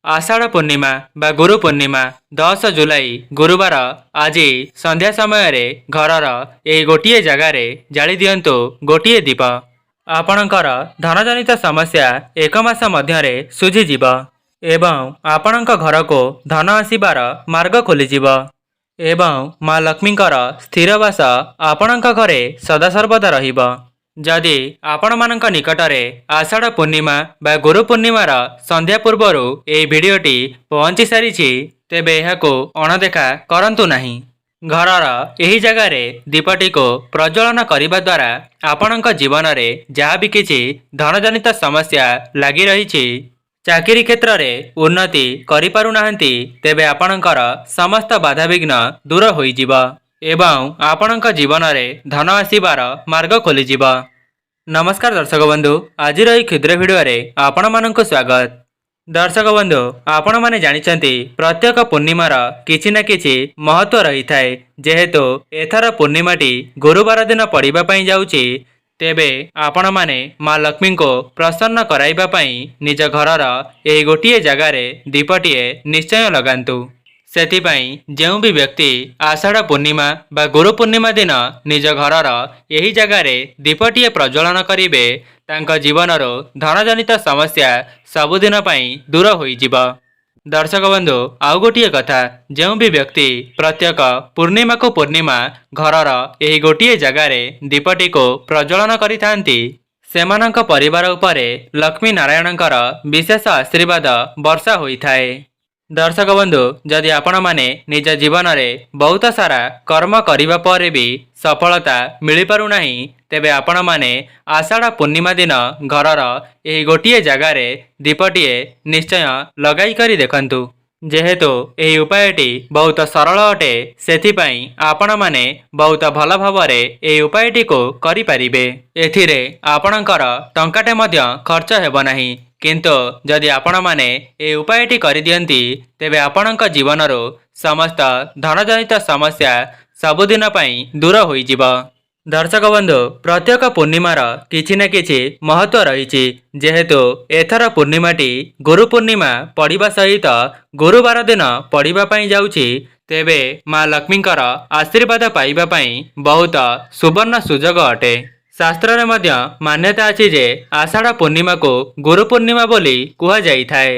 आषाढ़ पूर्णिमा बा गुरु पूर्णिमा 10 जुलाई गुरुवार आज संध्या समय घरर यही गोटे जगार जाली दिंतु गोटे दीप आपणकर धनजनित समस्या एक मास मध्य सुझीज एवं आपणक घर को धन आसबार मार्ग खोलीजिव एवं माँ लक्ष्मीकर स्थिरवास आपणक घरे सदासर्वदा रहिब। जदि आपण मानक निकटरे आषाढ़ पूर्णिमा बा गुरु पूर्णिमार संध्या पूर्वर यह भिडटी पहुँची सारी तेबे एहाको अणदेखा करंतु नहीं। घरर यही जगार दीपटी को प्रज्वलन करने द्वारा आपणक जीवन में जहाँ भी किसी धनजनित समस्या लगी रही चाकरी क्षेत्र में उन्नति करिपारुनाहांती तेबे आपणकर समस्त बाधाविघ्न दूर होइजिब एवं आपणक जीवन में धन आसबार मार्ग खोलीजिब। नमस्कार दर्शक बंधु, आज क्षुद्र भिडियो आपण मानक स्वागत। दर्शक बंधु, आपण माने जानिछंती प्रत्येक पूर्णिमार किछि ना किछि महत्व रही थाए। जेहेतु एथर पूर्णिमाटी गुरुवार दिन पड़िबा पई जाउछि तेबे आपण माने माँ लक्ष्मी को प्रसन्न कराइबा पई निज घरर एही गोटिए जगार दीपटीए निश्चय लगांतु। सेथिपाई जेउ भी व्यक्ति आषाढ़ पूर्णिमा बा गुरु पूर्णिमा दिन निज घरर यही जगार दीपटीए प्रज्वलन करिवे तांका जीवनर धनजनित समस्या सबुदिन पई दूर होइजिब। दर्शक बंधु, आउ गोटे कथा, जो भी व्यक्ति प्रत्येक पूर्णिमा को पूर्णिमा घरर यही गोटे जगार दीपटी को प्रज्वलन करिथांती सेमानक परिवार उपरे लक्ष्मी नारायणकर विशेष आशीर्वाद वर्षा होइथाए। दर्शक बंधु, जदि आपण माने निज जीवन में बहुत सारा कर्म करिबा परे भी सफलता मिल पारु नाही तेबे आपण माने आषाढ़ पूर्णिमा दिन घरर यही गोटे जगार दीपटीए निश्चय लगाई करी देखंतु। जेहेतु यही उपायटी बहुत सरल अटे सेथिपाई आपण माने बहुत भल भावरे यही उपायटी को करि परिबे। एथिरे आपणकर टंकाटे मध्य खर्च हेबो नाही, किंतु जदि आपण माने ए उपायटी करि दियंती तेबे आपणक जीवनर समस्त धनजनित समस्या सबुदिन पई दूर होइजिब। दर्शक बंधु, प्रत्येक पूर्णिमार किछि न किछि महत्व रही। जेहेतु एथर पूर्णिमाटी गुरु पूर्णिमा पड़िबा सहित गुरुवार दिन पड़िबा पई जाउछि तेबे माँ लक्ष्मीकर आशीर्वाद पाइबा पई बहुत सुवर्ण सुजोग अटे। शास्त्र रे मध्य मान्यता अछि जे आषाढ़ पूर्णिमा को गुरु पूर्णिमा बोली कुहा जाई थाए।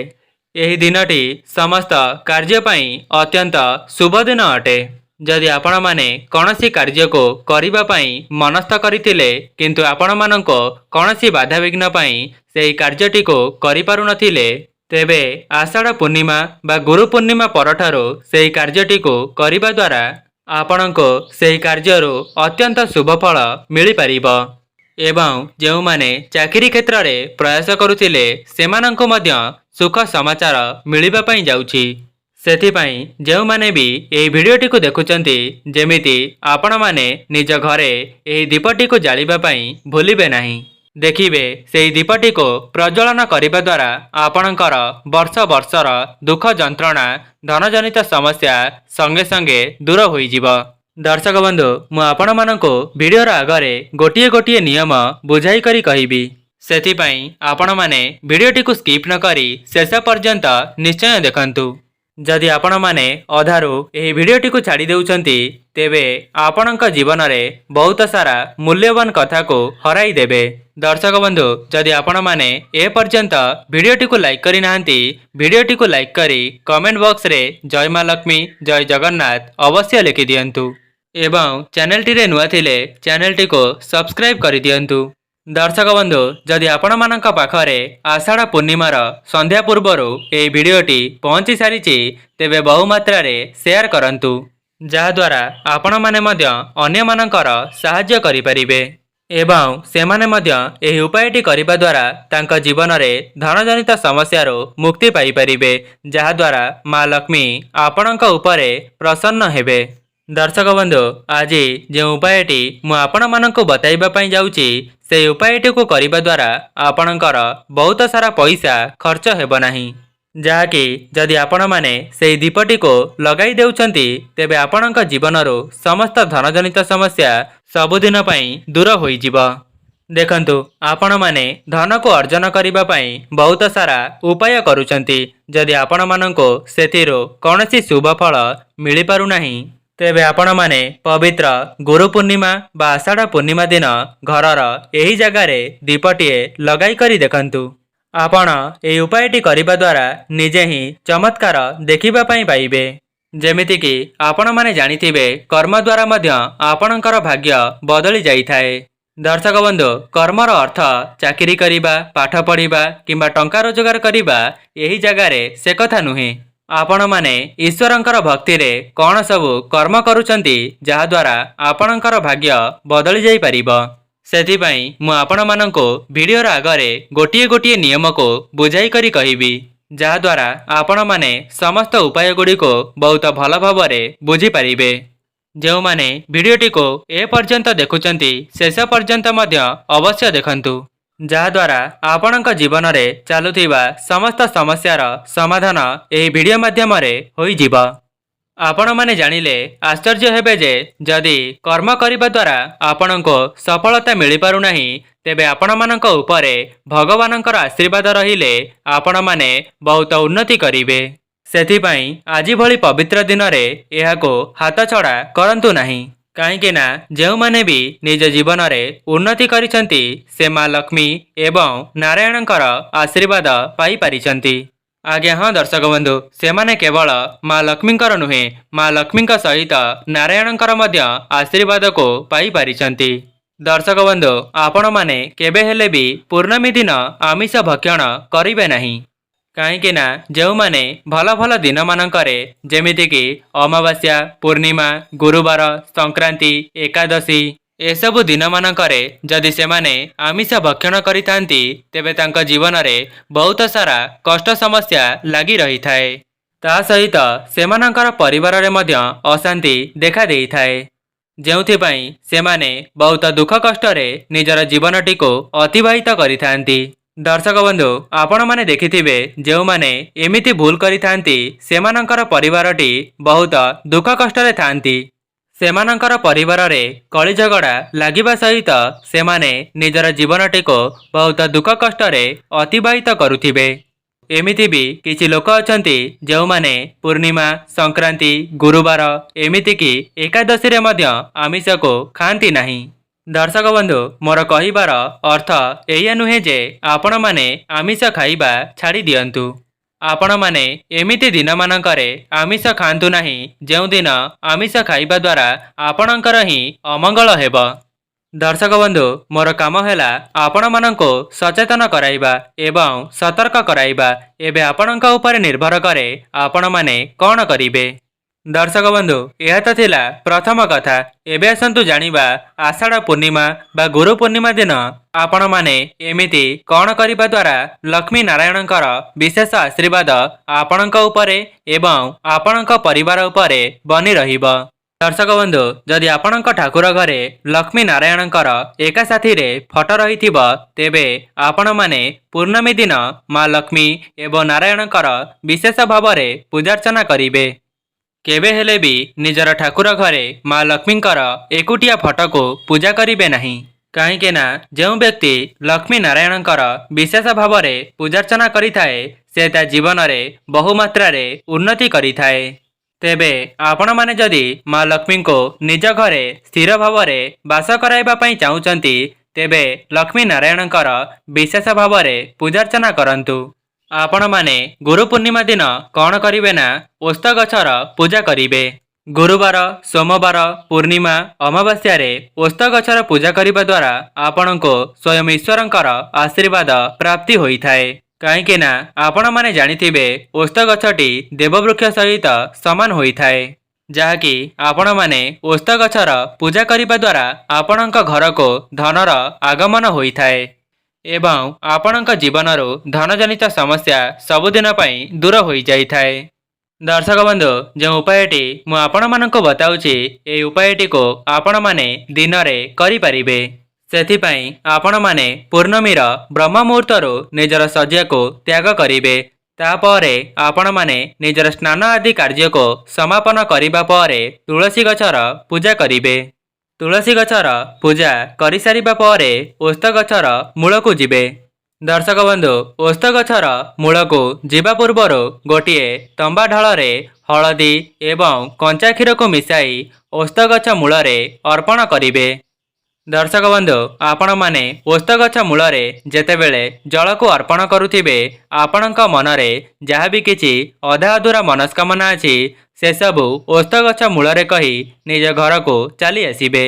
एही दिनटी समस्त कार्य पई अत्यंत शुभ दिन अटे। जदि आपण माने कौनसी कार्य को करिबा पई मनस्थ करिथिले किंतु आपण मानको कौनसी बाधाविघ्न पई सेही कार्यटी को करि पारु नथिले तेबे आषाढ़ पूर्णिमा बा गुरु पूर्णिमा परठारो सेही कार्यटी को करिबा द्वारा आपणको सेही कार्यरो अत्यंत शुभ फल मिली पारिबो। एवं जो माने चाकरी क्षेत्र में प्रयास करुथिले सेमानंको मध्य सुख समाचार मिलिबा पई जाउछि। सेथिपाई जो माने भी यही भिडियोटी को देखुचंती जेमिति आपण माने निज घरे यही दीपटी को जालिबा पई भूलिबे नाही। देखिबे सेही दीपटी को प्रज्वलन करिबा द्वारा आपणकर वर्ष वर्षर दुख जंत्रणा धनजनित समस्या संगे संगे दूर होइजिब। दर्शक बंधु, मु आपण मानको भिडियोर आगरे गोटिए गोटिए नियम बुझाई करी कहिबी। सेथिपाई आपण माने भिडियोटी को स्किप न करी शेष पर्यंत निश्चय देखंतु। जदि आपण माने अधारू यही भिडियोटी को छाड़ी देउछंती तेबे आपणक जीवन में बहुत सारा मूल्यवान कथा को हराई देबे। दर्शक बंधु, जदि आपण माने ए पर्यंत भिडियोटी को लाइक करी नाहंती भिडियोटी को लाइक करी कमेंट बॉक्स रे जय माँ लक्ष्मी जय जगन्नाथ अवश्य लिखि दियंतु एवं चैनलटी रे नुआ थिले चैनलटी को सब्सक्राइब करि दियंतु। दर्शक बंधु, जदि आपण मानक पाखरे आषाढ़ पूर्णिमार संध्या पूर्वर यही भिडियोटी पहुँची सारी तेबे बहु मात्रा रे शेयर करंतु, जहाद्वारा आपण माने मध्य अन्य मानकर साहाय्य करि परिबे एवं सेमाने मध्य यही उपायटी करिबा द्वारा तांका जीवन में धनजनित समस्यारो मुक्ति पाई परिबे, जहाद्वारा माँ लक्ष्मी आपणक उपरे प्रसन्न हेबे। दर्शक बंधु, आज जो उपायटी मु आपण मानक बताइबा पई जाउछि से उपायटी को करिबा द्वारा आपणकर बहुत सारा पैसा खर्च हेबो नाही, जहाँकि जदि आपण माने सेही दीपटी को लगाई देउछंती तेबे आपणक जीवनरो समस्त धनजनित समस्या सबुदिन पई दूर होइजिब। ଦେଖନ୍ତୁ, ଆପଣମାନେ ଧନକୁ ଅର୍ଜନ କରିବା ପାଇଁ ବହୁତ ସାରା ଉପାୟ କରୁଛନ୍ତି। ଯଦି ଆପଣମାନଙ୍କୁ ସେଥିରୁ କୌଣସି ଶୁଭ ଫଳ ମିଳିପାରୁନାହିଁ, ତେବେ ଆପଣମାନେ ପବିତ୍ର ଗୁରୁ ପୂର୍ଣ୍ଣିମା ବା ଆଷାଢ଼ ପୂର୍ଣ୍ଣିମା ଦିନ ଘରର ଏହି ଜାଗାରେ ଦୀପଟିଏ ଲଗାଇ କରି ଦେଖନ୍ତୁ। ଆପଣ ଏହି ଉପାୟଟି କରିବା ଦ୍ୱାରା ନିଜେ ହିଁ ଚମତ୍କାର ଦେଖିବା ପାଇଁ ପାଇବେ। ଯେମିତିକି ଆପଣମାନେ ଜାଣିଥିବେ, କର୍ମ ଦ୍ୱାରା ମଧ୍ୟ ଆପଣଙ୍କର ଭାଗ୍ୟ ବଦଳି ଯାଇଥାଏ। ଦର୍ଶକ ବନ୍ଧୁ, କର୍ମର ଅର୍ଥ ଚାକିରି କରିବା, ପାଠ ପଢ଼ିବା କିମ୍ବା ଟଙ୍କା ରୋଜଗାର କରିବା ଏହି ଜାଗାରେ ସେ କଥା ନୁହେଁ। ଆପଣମାନେ ଈଶ୍ୱରଙ୍କର ଭକ୍ତିରେ କ'ଣ ସବୁ କର୍ମ କରୁଛନ୍ତି ଯାହାଦ୍ୱାରା ଆପଣଙ୍କର ଭାଗ୍ୟ ବଦଳି ଯାଇପାରିବ। ସେଥିପାଇଁ ମୁଁ ଆପଣମାନଙ୍କୁ ଭିଡ଼ିଓର ଆଗରେ ଗୋଟିଏ ଗୋଟିଏ ନିୟମକୁ ବୁଝାଇ କରି କହିବି, ଯାହାଦ୍ୱାରା ଆପଣମାନେ ସମସ୍ତ ଉପାୟ ଗୁଡ଼ିକୁ ବହୁତ ଭଲ ଭାବରେ ବୁଝିପାରିବେ। ଯେଉଁମାନେ ଭିଡ଼ିଓଟିକୁ ଏପର୍ଯ୍ୟନ୍ତ ଦେଖୁଛନ୍ତି, ଶେଷ ପର୍ଯ୍ୟନ୍ତ ମଧ୍ୟ ଅବଶ୍ୟ ଦେଖନ୍ତୁ, ଯାହାଦ୍ୱାରା ଆପଣଙ୍କ ଜୀବନରେ ଚାଲୁଥିବା ସମସ୍ତ ସମସ୍ୟାର ସମାଧାନ ଏହି ଭିଡ଼ିଓ ମାଧ୍ୟମରେ ହୋଇଯିବ। ଆପଣମାନେ ଜାଣିଲେ ଆଶ୍ଚର୍ଯ୍ୟ ହେବେ ଯେ ଯଦି କର୍ମ କରିବା ଦ୍ୱାରା ଆପଣଙ୍କୁ ସଫଳତା ମିଳିପାରୁନାହିଁ, ତେବେ ଆପଣମାନଙ୍କ ଉପରେ ଭଗବାନଙ୍କର ଆଶୀର୍ବାଦ ରହିଲେ ଆପଣମାନେ ବହୁତ ଉନ୍ନତି କରିବେ। ସେଥିପାଇଁ ଆଜି ଭଳି ପବିତ୍ର ଦିନରେ ଏହାକୁ ହାତଛଡ଼ା କରନ୍ତୁ ନାହିଁ। କାହିଁକି ନା ଯେଉଁମାନେ ବି ନିଜ ଜୀବନରେ ଉନ୍ନତି କରିଛନ୍ତି, ସେ ମା ଲକ୍ଷ୍ମୀ ଏବଂ ନାରାୟଣଙ୍କର ଆଶୀର୍ବାଦ ପାଇପାରିଛନ୍ତି। ଆଜ୍ଞା ହଁ ଦର୍ଶକ ବନ୍ଧୁ, ସେମାନେ କେବଳ ମା ଲକ୍ଷ୍ମୀଙ୍କର ନୁହେଁ, ମା ଲକ୍ଷ୍ମୀଙ୍କ ସହିତ ନାରାୟଣଙ୍କର ମଧ୍ୟ ଆଶୀର୍ବାଦକୁ ପାଇପାରିଛନ୍ତି। ଦର୍ଶକ ବନ୍ଧୁ, ଆପଣମାନେ କେବେ ହେଲେ ବି ପୂର୍ଣ୍ଣମୀ ଦିନ ଆମିଷ ଭକ୍ଷଣ କରିବେ ନାହିଁ। କାହିଁକି ନା ଯେଉଁମାନେ ଭଲ ଭଲ ଦିନମାନଙ୍କରେ ଯେମିତିକି ଅମାବାସ୍ୟା, ପୂର୍ଣ୍ଣିମା, ଗୁରୁବାର, ସଂକ୍ରାନ୍ତି, ଏକାଦଶୀ ଏସବୁ ଦିନମାନଙ୍କରେ ଯଦି ସେମାନେ ଆମିଷ ଭକ୍ଷଣ କରିଥାନ୍ତି, ତେବେ ତାଙ୍କ ଜୀବନରେ ବହୁତ ସାରା କଷ୍ଟ ସମସ୍ୟା ଲାଗି ରହିଥାଏ। ତା ସହିତ ସେମାନଙ୍କର ପରିବାରରେ ମଧ୍ୟ ଅଶାନ୍ତି ଦେଖା ଦେଇଥାଏ, ଯେଉଁଥିପାଇଁ ସେମାନେ ବହୁତ ଦୁଃଖ କଷ୍ଟରେ ନିଜର ଜୀବନଟିକୁ ଅତିବାହିତ କରିଥାନ୍ତି। ଦର୍ଶକ ବନ୍ଧୁ, ଆପଣମାନେ ଦେଖିଥିବେ, ଯେଉଁମାନେ ଏମିତି ଭୁଲ କରିଥାନ୍ତି, ସେମାନଙ୍କର ପରିବାରଟି ବହୁତ ଦୁଃଖ କଷ୍ଟରେ ଥାନ୍ତି। ସେମାନଙ୍କର ପରିବାରରେ କଳି ଝଗଡ଼ା ଲାଗିବା ସହିତ ସେମାନେ ନିଜର ଜୀବନଟିକୁ ବହୁତ ଦୁଃଖ କଷ୍ଟରେ ଅତିବାହିତ କରୁଥିବେ। ଏମିତି ବି କିଛି ଲୋକ ଅଛନ୍ତି ଯେଉଁମାନେ ପୂର୍ଣ୍ଣିମା, ସଂକ୍ରାନ୍ତି, ଗୁରୁବାର ଏମିତିକି ଏକାଦଶୀରେ ମଧ୍ୟ ଆମିଷକୁ ଖାଆନ୍ତି ନାହିଁ। ଦର୍ଶକ ବନ୍ଧୁ, ମୋର କହିବାର ଅର୍ଥ ଏଇଆ ନୁହେଁ ଯେ ଆପଣମାନେ ଆମିଷ ଖାଇବା ଛାଡ଼ି ଦିଅନ୍ତୁ। ଆପଣମାନେ ଏମିତି ଦିନମାନଙ୍କରେ ଆମିଷ ଖାଆନ୍ତୁ ନାହିଁ ଯେଉଁଦିନ ଆମିଷ ଖାଇବା ଦ୍ୱାରା ଆପଣଙ୍କର ହିଁ ଅମଙ୍ଗଳ ହେବ। ଦର୍ଶକ ବନ୍ଧୁ, ମୋର କାମ ହେଲା ଆପଣମାନଙ୍କୁ ସଚେତନ କରାଇବା ଏବଂ ସତର୍କ କରାଇବା। ଏବେ ଆପଣଙ୍କ ଉପରେ ନିର୍ଭର କରେ ଆପଣମାନେ କ'ଣ କରିବେ। ଦର୍ଶକ ବନ୍ଧୁ, ଏହା ତ ଥିଲା ପ୍ରଥମ କଥା। ଏବେ ଆସନ୍ତୁ ଜାଣିବା ଆଷାଢ଼ ପୂର୍ଣ୍ଣିମା ବା ଗୁରୁ ପୂର୍ଣ୍ଣିମା ଦିନ ଆପଣମାନେ ଏମିତି କ'ଣ କରିବା ଦ୍ୱାରା ଲକ୍ଷ୍ମୀ ନାରାୟଣଙ୍କର ବିଶେଷ ଆଶୀର୍ବାଦ ଆପଣଙ୍କ ଉପରେ ଏବଂ ଆପଣଙ୍କ ପରିବାର ଉପରେ ବନି ରହିବ। ଦର୍ଶକ ବନ୍ଧୁ, ଯଦି ଆପଣଙ୍କ ଠାକୁର ଘରେ ଲକ୍ଷ୍ମୀ ନାରାୟଣଙ୍କର ଏକା ସାଥିରେ ଫଟୋ ରହିଥିବ, ତେବେ ଆପଣମାନେ ପୂର୍ଣ୍ଣମୀ ଦିନ ମା ଲକ୍ଷ୍ମୀ ଏବଂ ନାରାୟଣଙ୍କର ବିଶେଷ ଭାବରେ ପୂଜାର୍ଚ୍ଚନା କରିବେ। କେବେ ହେଲେ ବି ନିଜର ଠାକୁର ଘରେ ମା ଲକ୍ଷ୍ମୀଙ୍କର ଏକୁଟିଆ ଫଟୋକୁ ପୂଜା କରିବେ ନାହିଁ। କାହିଁକି ନା ଯେଉଁ ବ୍ୟକ୍ତି ଲକ୍ଷ୍ମୀ ନାରାୟଣଙ୍କର ବିଶେଷ ଭାବରେ ପୂଜାର୍ଚ୍ଚନା କରିଥାଏ, ସେ ତା ଜୀବନରେ ବହୁମାତ୍ରାରେ ଉନ୍ନତି କରିଥାଏ। ତେବେ ଆପଣମାନେ ଯଦି ମା ଲକ୍ଷ୍ମୀଙ୍କୁ ନିଜ ଘରେ ସ୍ଥିର ଭାବରେ ବାସ କରାଇବା ପାଇଁ ଚାହୁଁଛନ୍ତି, ତେବେ ଲକ୍ଷ୍ମୀ ନାରାୟଣଙ୍କର ବିଶେଷ ଭାବରେ ପୂଜାର୍ଚ୍ଚନା କରନ୍ତୁ। ଆପଣମାନେ ଗୁରୁ ପୂର୍ଣ୍ଣିମା ଦିନ କ'ଣ କରିବେ ନା ଓସ୍ତ ଗଛର ପୂଜା କରିବେ। ଗୁରୁବାର, ସୋମବାର, ପୂର୍ଣ୍ଣିମା, ଅମାବାସ୍ୟାରେ ଓସ୍ତ ଗଛର ପୂଜା କରିବା ଦ୍ୱାରା ଆପଣଙ୍କୁ ସ୍ୱୟଂ ଈଶ୍ୱରଙ୍କର ଆଶୀର୍ବାଦ ପ୍ରାପ୍ତି ହୋଇଥାଏ। କାହିଁକି ନା ଆପଣମାନେ ଜାଣିଥିବେ, ଓସ୍ତ ଗଛଟି ଦେବବୃକ୍ଷ ସହିତ ସମାନ ହୋଇଥାଏ, ଯାହାକି ଆପଣମାନେ ଓସ୍ତ ଗଛର ପୂଜା କରିବା ଦ୍ୱାରା ଆପଣଙ୍କ ଘରକୁ ଧନର ଆଗମନ ହୋଇଥାଏ ଏବଂ ଆପଣଙ୍କ ଜୀବନରୁ ଧନଜନିତ ସମସ୍ୟା ସବୁଦିନ ପାଇଁ ଦୂର ହୋଇଯାଇଥାଏ। ଦର୍ଶକ ବନ୍ଧୁ, ଯେଉଁ ଉପାୟଟି ମୁଁ ଆପଣମାନଙ୍କୁ ବତାଉଛି, ଏହି ଉପାୟଟିକୁ ଆପଣମାନେ ଦିନରେ କରିପାରିବେ। ସେଥିପାଇଁ ଆପଣମାନେ ପୂର୍ଣ୍ଣମୀର ବ୍ରହ୍ମ ମୁହୂର୍ତ୍ତରୁ ନିଜର ଶଯ୍ୟାକୁ ତ୍ୟାଗ କରିବେ। ତାପରେ ଆପଣମାନେ ନିଜର ସ୍ନାନ ଆଦି କାର୍ଯ୍ୟକୁ ସମାପନ କରିବା ପରେ ତୁଳସୀ ଗଛର ପୂଜା କରିବେ। तुलसी गछर पूजा करिसारिबा परे ओस्त गछर मूलकु जिबे। दर्शक बंधु ओस्त गछर मूलकु जिबा पूर्वरु गोटिए तंबा ढाଳରେ हलदी एवं कंचा क्षीर को मिसाई ओस्त गछ मूलरे अर्पण करिवे। दर्शक बंधु आपण माने ओस्त गछ मूलरे जेतेबेले जल को अर्पण करुथिबे आपणक मनरे जहाँ भी किछि अधा अधूरा मनस्कामना अछि से सबु ओस्त गछ मूलरे कही निज घर को चली आसिबे।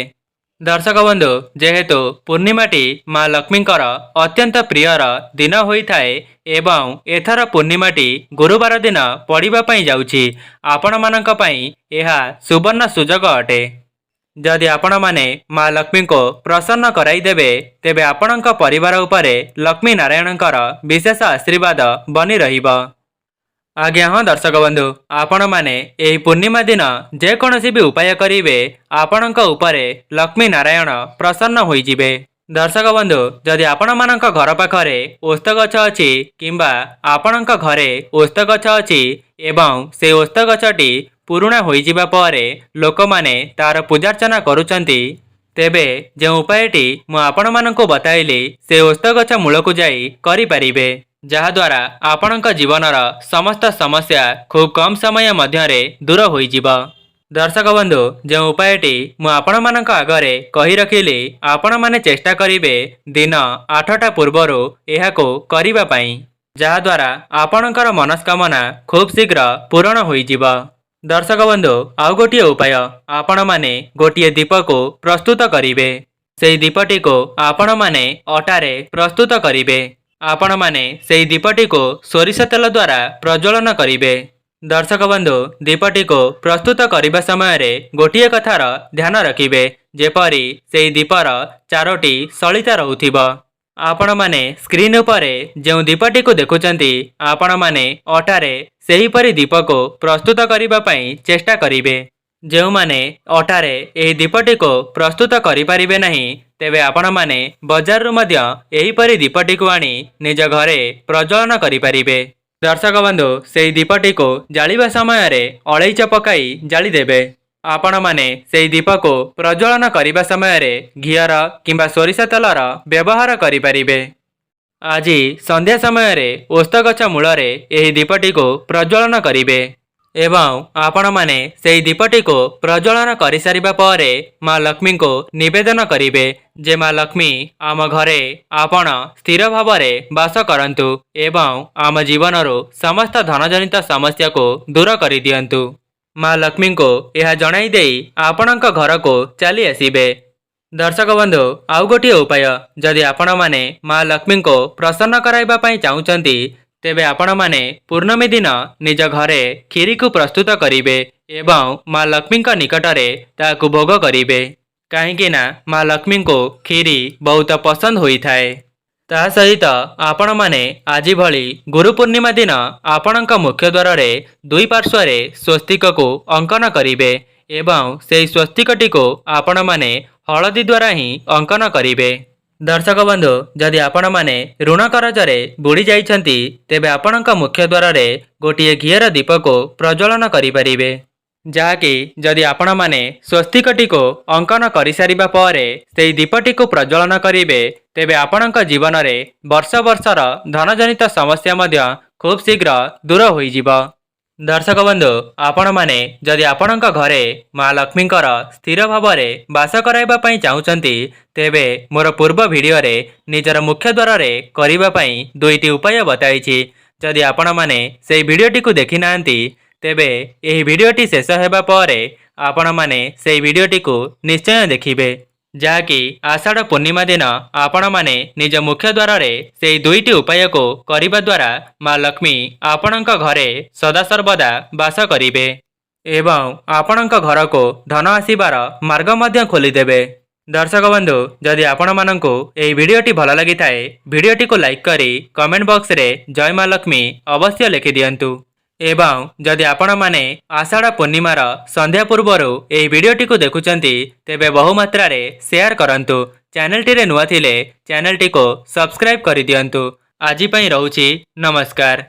दर्शक बंधु जेहेतु पूर्णिमाटी माँ लक्ष्मींकर अत्यंत प्रियर दिन होइथाए एवं एथर पूर्णिमाटी गुरुवार दिन पड़िबा पई जाउछि आपण मानक पई एहा सुवर्ण सुजोग अटे। जदि आपण माने माँ लक्ष्मी को प्रसन्न कराई देबे तेबे आपणक परिवार उपरे लक्ष्मी नारायणकर विशेष आशीर्वाद बनी रहिबो। आज्ञा हाँ दर्शक बंधु आपण माने एही पूर्णिमा दिन जेकोसी भी उपाय करिवे आपणक उपरे लक्ष्मी नारायण प्रसन्न होइजिबे। दर्शक बंधु जदि आपण मानक घर पाखरे ओस्त गछ अछि किंबा आपणक घरे ओस्त गछ अछि एवं से ओस्त गछटी पुरुणा होइजिबा परे लोकमाने तार पूजार्चना करुचंती तेबे जे उपायटी मु आपण मानकु बताइली से ओस्त गछ मूलकु जाई करि परिबे जहाद्वारा आपणक जीवनर समस्त समस्या खूब कम समय मध्यरे दूर होइजिबा। दर्शक बंधु जे उपायटी मु आपण मानक आगरे कहि रखिली आपण माने चेष्टा करिवे दिन 8टा पूर्वरु एहाको करिबा पई जहाद्वारा आपणकर मनस्कामना खूब शीघ्र पूरण होइजिबा। दर्शक बंधु आउ गोटिए उपाय आपण माने गोटिए दीप को प्रस्तुत करिवे सेई दीपटी को आपण माने अटारे प्रस्तुत करिवे आपण माने सेई दीपटी को सोरिष तेल द्वारा प्रज्वलन करिवे। दर्शक बंधु दीपटी को प्रस्तुत करिबा समय रे गोटिए कथार ध्यान रखिबे जेपरी सेई दीपर 4टी सलिता रहुथिबो। आपण माने स्क्रीन उपरे जो दीपटी को देखुचंती आपण माने अटारे सेही परी दीप को प्रस्तुत करिबा पई चेष्टा करिवे। जो माने अटारे एही दीपटी को प्रस्तुत करि परिबे नहीं तेबे आपण माने बाजार रु मध्य एही परी दीपटी को आनी निज घरे प्रज्वलन करि परिबे। दर्शक बंधु सेही दीपटी को जालिबा समय रे अलैच पकाई जाली देबे। आपण माने सेही दीप को प्रज्वलन करिबा समय रे घियर किंबा सोरिष तेलर व्यवहार करि परिबे। आज संध्या समय रे ओस्त गछ मूलरे एही दीपटी को प्रज्वलन करिबे एवं आपण माने सेही दीपटी को प्रज्वलन करि सारिबा परे माँ लक्ष्मी को निवेदन करिवे जे माँ लक्ष्मी आम घरे आपण स्थिर भावरे वास करंतु एवं आम जीवनरो समस्त धनजनित समस्या को दूर करि दियंतु। माँ लक्ष्मी को यह जणाई देई आपणक घर को चली आसिबे। दर्शक बंधु आउ गोटिए उपाय जदि आपण माने माँ लक्ष्मी को प्रसन्न कराइबा पई चाहुचंती तेबे आपण माने पूर्णमी दिन निज घरे खीरी को प्रस्तुत करिवे एवं माँ लक्ष्मी निकटरे ताकु भोग करिवे कहीं ना माँ लक्ष्मी को खीरी बहुत पसंद होइथाए। ता सहित आपण माने आज भली गुरु पूर्णिमा दिन आपणक मुख्य द्वार रे दुई पार्श्वरे स्वस्तिक को अंकन करिवे एवं सेही स्वस्तिकटी को आपण माने हलदी द्वारा ही अंकन करिवे। दर्शक बंधु जदि आपण माने ऋण करजरे बुड़ी जाइछंती तेबे आपणक मुख्य द्वार रे गोटिए घियर दीप को प्रज्वलन करि परिबे जाकी जदि आपण माने स्वस्तिकटी को अंकन करि सारिबा परे सेही दीपटी को प्रज्वलन करिवे तेबे आपणक जीवन रे वर्ष वर्षर धनजनित समस्या मध्य खूब शीघ्र दूर होइजिबो। दर्शक बंधु आपण माने जदि आपणक घरे माँ लक्ष्मींकर स्थिर भावरे वास कराइबा पई चाहुचंती तेबे मोर पूर्व वीडियो रे निजर मुख्य द्वार रे करिबा पई दुईटी उपाय बताइछि। जदि आपण माने सेही वीडियोटी को देखि नांती तेबे एही वीडियोटी शेष हेबा परे आपण माने सेही वीडियोटी को निश्चय देखिबे जाकी आषाढ़ पूर्णिमा दिन आपण माने निज मुख्य द्वार रे सेही दुईटी उपाय को करिबा द्वारा माँ लक्ष्मी आपणक घरे सदा सर्वदा वास करिवे एवं आपणक घर को धन आसीबार मार्ग मध्य खोलीदेवे। दर्शक बंधु जदि आपण मानंकु एही वीडियोटी भल लगी थाए वीडियोटी को लाइक करी कमेंट बॉक्स रे जय माँ लक्ष्मी अवश्य लिखि दियंतु एवं जदि आपण माने आषाढ़ पूर्णिमार संध्या पूर्वरु एही वीडियोटी को देखुचंती तेबे बहु मात्रा रे शेयर करंतु। चैनलटी रे नुआ थिले चैनलटी को सब्सक्राइब करि दियंतु। आजि पई रहूची नमस्कार।